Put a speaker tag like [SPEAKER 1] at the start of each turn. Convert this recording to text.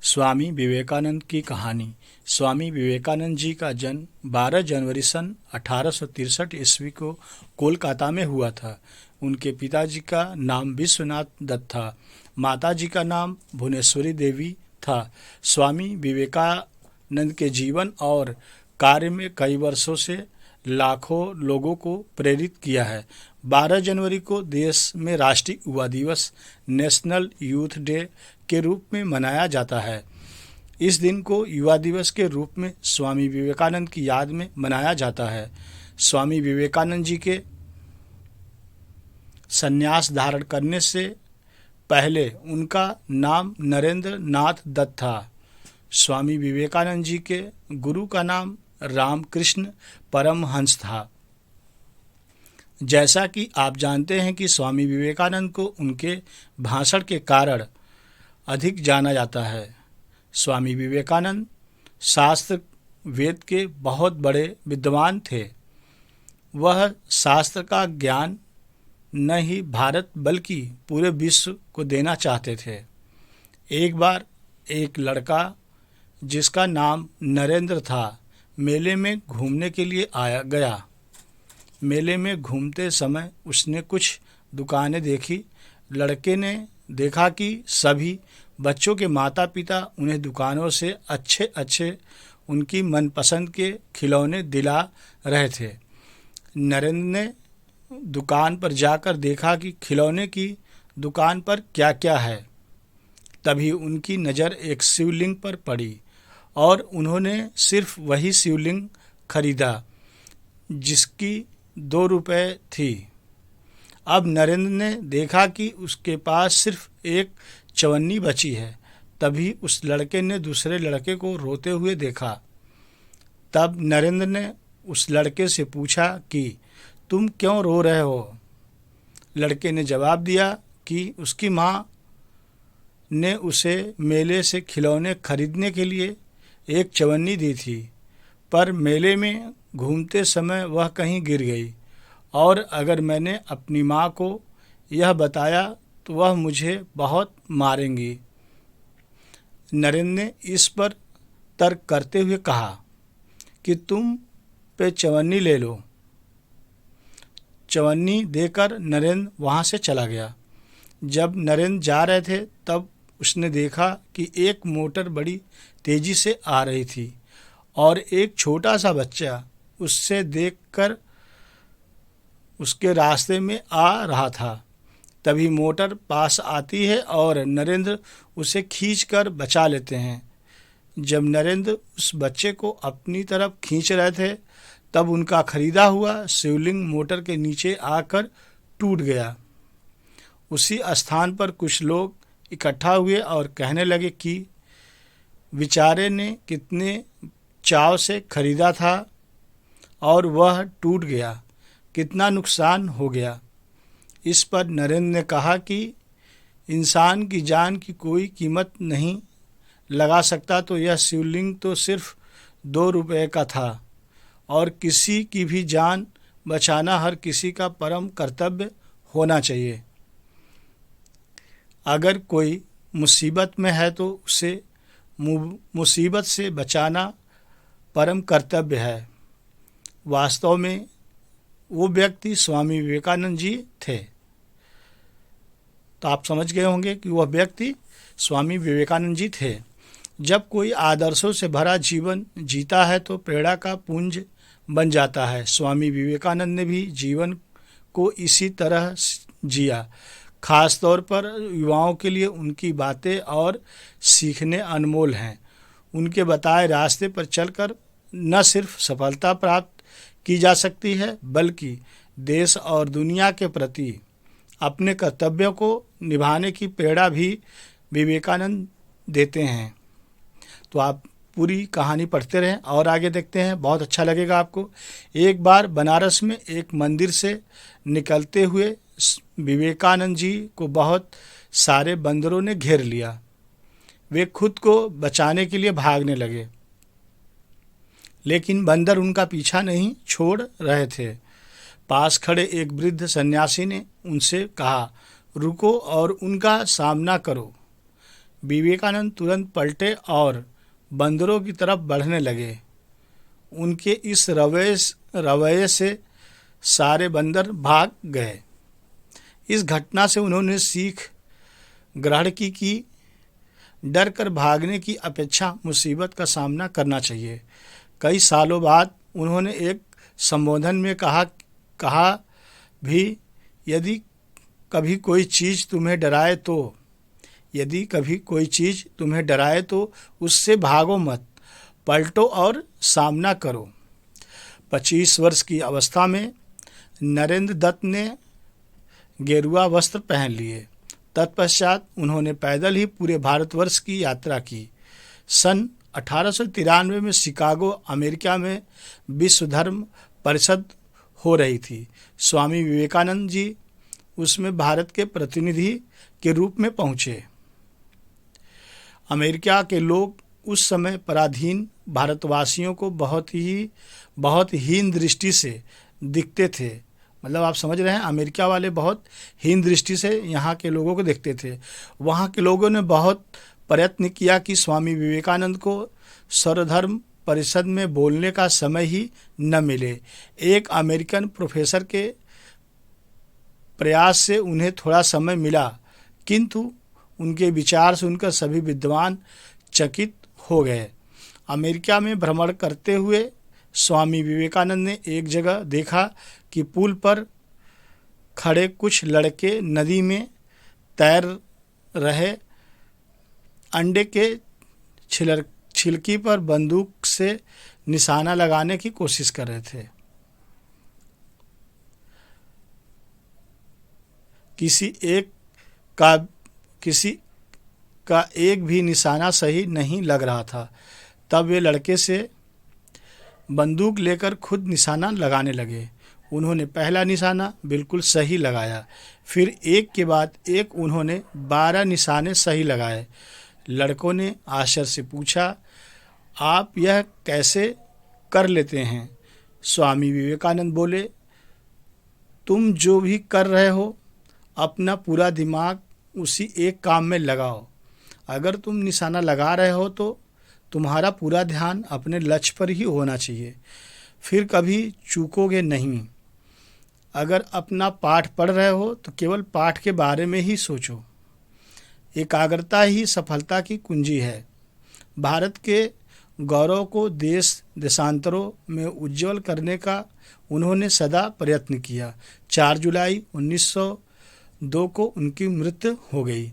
[SPEAKER 1] स्वामी विवेकानंद की कहानी। स्वामी विवेकानंद जी का जन्म 12 जनवरी सन 1863 ईस्वी को कोलकाता में हुआ था। उनके पिताजी का नाम विश्वनाथ दत्त था। माताजी का नाम भुवनेश्वरी देवी था। स्वामी विवेकानंद के जीवन और कार्य में कई वर्षों से लाखों लोगों को प्रेरित किया है। 12 जनवरी को देश में राष्ट्रीय युवा दिवस नेशनल यूथ डे के रूप में मनाया जाता है। इस दिन को युवा दिवस के रूप में स्वामी विवेकानंद की याद में मनाया जाता है। स्वामी विवेकानंद जी के संन्यास धारण करने से पहले उनका नाम नरेंद्र नाथ दत्त था। स्वामी विवेकानंद जी के गुरु का नाम रामकृष्ण परमहंस था। जैसा कि आप जानते हैं कि स्वामी विवेकानंद को उनके भाषण के कारण अधिक जाना जाता है। स्वामी विवेकानंद शास्त्र वेद के बहुत बड़े विद्वान थे। वह शास्त्र का ज्ञान न ही भारत बल्कि पूरे विश्व को देना चाहते थे। एक बार एक लड़का जिसका नाम नरेंद्र था मेले में घूमने के लिए गया। मेले में घूमते समय उसने कुछ दुकानें देखी। लड़के ने देखा कि सभी बच्चों के माता पिता उन्हें दुकानों से अच्छे अच्छे उनकी मनपसंद के खिलौने दिला रहे थे। नरेंद्र ने दुकान पर जाकर देखा कि खिलौने की दुकान पर क्या क्या है। तभी उनकी नज़र एक शिवलिंग पर पड़ी और उन्होंने सिर्फ वही शिवलिंग खरीदा जिसकी 2 रुपए थी। अब नरेंद्र ने देखा कि उसके पास सिर्फ एक चवन्नी बची है। तभी उस लड़के ने दूसरे लड़के को रोते हुए देखा। तब नरेंद्र ने उस लड़के से पूछा कि तुम क्यों रो रहे हो? लड़के ने जवाब दिया कि उसकी माँ ने उसे मेले से खिलौने खरीदने के लिए एक चवन्नी दी थी, पर मेले में घूमते समय वह कहीं गिर गई और अगर मैंने अपनी माँ को यह बताया तो वह मुझे बहुत मारेंगी। नरेंद्र ने इस पर तर्क करते हुए कहा कि तुम पे चवन्नी ले लो। चवन्नी देकर नरेंद्र वहाँ से चला गया। जब नरेंद्र जा रहे थे तब उसने देखा कि एक मोटर बड़ी तेजी से आ रही थी और एक छोटा सा बच्चा उससे देखकर उसके रास्ते में आ रहा था। तभी मोटर पास आती है और नरेंद्र उसे खींचकर बचा लेते हैं। जब नरेंद्र उस बच्चे को अपनी तरफ खींच रहे थे तब उनका खरीदा हुआ शिवलिंग मोटर के नीचे आकर टूट गया। उसी स्थान पर कुछ लोग इकट्ठा हुए और कहने लगे कि बेचारे ने कितने चाव से खरीदा था और वह टूट गया, कितना नुकसान हो गया। इस पर नरेंद्र ने कहा कि इंसान की जान की कोई कीमत नहीं लगा सकता, तो यह शिवलिंग तो सिर्फ 2 रुपए का था और किसी की भी जान बचाना हर किसी का परम कर्तव्य होना चाहिए। अगर कोई मुसीबत में है तो उसे मुसीबत से बचाना परम कर्तव्य है। वास्तव में वो व्यक्ति स्वामी विवेकानंद जी थे। तो आप समझ गए होंगे कि वह व्यक्ति स्वामी विवेकानंद जी थे। जब कोई आदर्शों से भरा जीवन जीता है तो प्रेरणा का पुंज बन जाता है। स्वामी विवेकानंद ने भी जीवन को इसी तरह जिया। खास तौर पर युवाओं के लिए उनकी बातें और सीखने अनमोल हैं। उनके बताए रास्ते पर चलकर न सिर्फ सफलता प्राप्त की जा सकती है बल्कि देश और दुनिया के प्रति अपने कर्तव्यों को निभाने की प्रेरणा भी विवेकानंद देते हैं। तो आप पूरी कहानी पढ़ते रहें और आगे देखते हैं, बहुत अच्छा लगेगा आपको। एक बार बनारस में एक मंदिर से निकलते हुए विवेकानंद जी को बहुत सारे बंदरों ने घेर लिया। वे खुद को बचाने के लिए भागने लगे, लेकिन बंदर उनका पीछा नहीं छोड़ रहे थे। पास खड़े एक वृद्ध सन्यासी ने उनसे कहा, रुको और उनका सामना करो। विवेकानंद तुरंत पलटे और बंदरों की तरफ बढ़ने लगे। उनके इस रवैये से सारे बंदर भाग गए। इस घटना से उन्होंने सीख ग्रहण की कि डर कर भागने की अपेक्षा मुसीबत का सामना करना चाहिए। कई सालों बाद उन्होंने एक संबोधन में कहा भी, यदि कभी कोई चीज़ तुम्हें डराए तो उससे भागो मत, पलटो और सामना करो। 25 वर्ष की अवस्था में नरेंद्र दत्त ने गेरुआ वस्त्र पहन लिए। तत्पश्चात उन्होंने पैदल ही पूरे भारतवर्ष की यात्रा की। सन 1893 में शिकागो, अमेरिका में विश्व धर्म परिषद हो रही थी। स्वामी विवेकानंद जी उसमें भारत के प्रतिनिधि के रूप में पहुँचे। अमेरिका के लोग उस समय पराधीन भारतवासियों को बहुत हीन दृष्टि से दिखते थे। मतलब आप समझ रहे हैं, अमेरिका वाले बहुत हीन दृष्टि से यहाँ के लोगों को देखते थे। वहाँ के लोगों ने बहुत प्रयत्न किया कि स्वामी विवेकानंद को सर्वधर्म परिषद में बोलने का समय ही न मिले। एक अमेरिकन प्रोफेसर के प्रयास से उन्हें थोड़ा समय मिला, किंतु उनके विचार सुनकर सभी विद्वान चकित हो गए। अमेरिका में भ्रमण करते हुए स्वामी विवेकानंद ने एक जगह देखा कि पुल पर खड़े कुछ लड़के नदी में तैर रहे अंडे के छिलकी पर बंदूक से निशाना लगाने की कोशिश कर रहे थे। किसी का एक भी निशाना सही नहीं लग रहा था। तब वे लड़के से बंदूक लेकर खुद निशाना लगाने लगे। उन्होंने पहला निशाना बिल्कुल सही लगाया, फिर एक के बाद एक उन्होंने 12 निशाने सही लगाए। लड़कों ने आश्चर्य से पूछा, आप यह कैसे कर लेते हैं? स्वामी विवेकानंद बोले, तुम जो भी कर रहे हो अपना पूरा दिमाग उसी एक काम में लगाओ। अगर तुम निशाना लगा रहे हो तो तुम्हारा पूरा ध्यान अपने लक्ष्य पर ही होना चाहिए, फिर कभी चूकोगे नहीं। अगर अपना पाठ पढ़ रहे हो तो केवल पाठ के बारे में ही सोचो। एकाग्रता ही सफलता की कुंजी है। भारत के गौरव को देश देशांतरों में उज्जवल करने का उन्होंने सदा प्रयत्न किया। 4 जुलाई 1902 को उनकी मृत्यु हो गई।